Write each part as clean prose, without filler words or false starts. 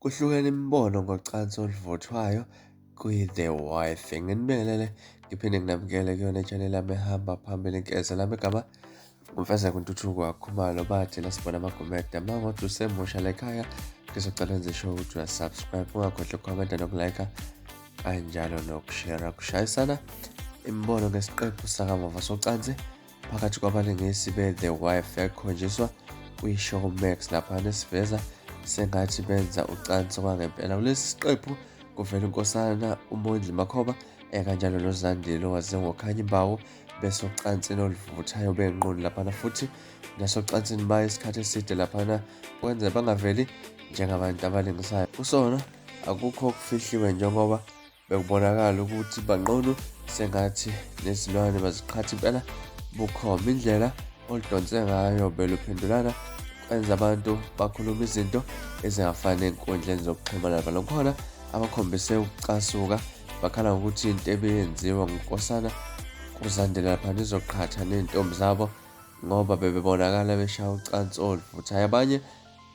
Kuhlukene imibono ngocansi oluvuthwayo kwi-The Wife. Nginibingelele ngiphinde nginamukele kuyona i-channel yami ehamba phambili inkeza lami igama umfezeko Ntuthuko Wakhumalo. Bathi la sibona amagumede mangothi usemusha la ekhaya ngizocela wenze sure ukuthi uyasubscribe, ungakhohlwa ukukhomenta nokulayikha kanjalo nokushera. Kushayisana imibono ngesiqephu sakamuva socansi phakathi kwabalingisi be-The Wife ekhonjiswa kwi-Showmax laphana esiveza sengathi benza ucansi kwangempela. Kulesi siqephu kuvela unkosana uMondli Makhoba kanjalo noZandile owaziwa ngoKhanya Imbawu besocansini oluvuthayo benqunu laphana, futhi nasocansini baya isikhathi eside laphana kwenza bangaveli njengabantu abalingisayo. Kusona akukho okufihliwe njengoba bekubonakala ukuthi banqunu sengathi nezilwane baziqhatha impela bukhoma. Indlela oludonse ngayo beluphendulana kwenza abantu bakhuluma izinto ezingafani ey'nkundleni zokuxhumana. Khona abakhombise ukucasuka bakhala ngokuthi into ebeyenziwa ngunkosana kuZandile laphana izoqhatha ney'ntombi zabo ngoba bebebonakala beshaya ucansi oluvuthayo. Abanye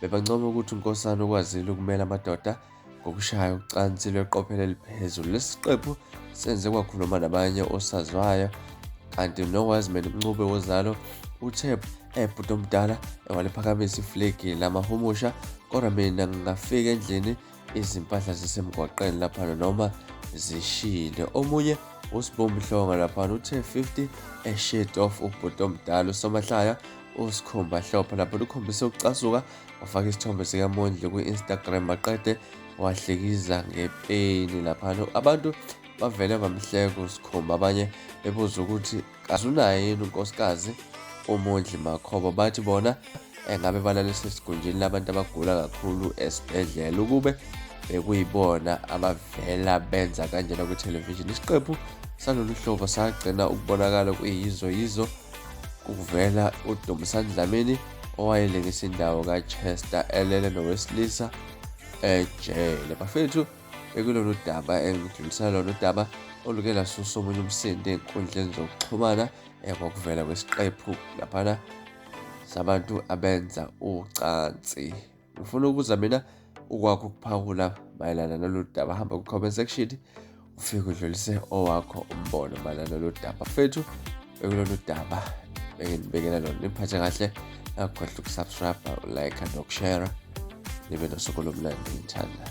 bebancoma ukuthi unkosana ukwazile ukumela amadoda ngokushaya ucansi lweqophelo eliphezulu. Lesi siqephu senze kwakhuluma nabanye osaziwayo, kanti noWazman Mncube wozalo uthe ebhuti omdala waliphakamisa iflegi lamahumusha, kodwa mina ngingafika endlini izimpahla zisemgwaqeni laphana noma zishile. Omunye uSibombi Hlonga laphana uthe 50 shade off ubhuti omdala. USomahlaya uSikhumba Hlophe laphana ukhombise ukucasuka, wafaka isithombe sikaMondli kwi-Instagram waqede wahlekiza ngepeni laphana. Abantu bavele bamhleka uSikhumba, abanye bebuza ukuthi kazunayo yini unkosikazi uMondli Makhoba. Bathi bona ngabe balaliswe esigunjini labantu abagula kakhulu esibhedlela, ukube bekuyibona abavela benza kanjena kuThelevishini. Isiqephu salolu hlobo sagcina ukubonakala kuyizo kuvela uDumisani Dlamini owayelingisa indawo kaChester elele nowesilisa ejele. Bafethu, bekulolu daba engidlulisela lona udaba oluke lasusa omunye umsindi ey'nkundleni zokuxhumana ngokuvela kwesiqephu laphana sabantu abenza ucansi. Ngifuna ukuza mina ukwakho ukuphawula mayelana nalolu daba, hamba ku-comment section ufike udlulise owakho umbono mayelana nalolu daba. Fethu, bekulolu daba benginibekela lona. Niphathe kahle, ngakhohlwa ukusubscribe, ulayikha nokushera. Nibe nosuku lomnandi, ngithanda.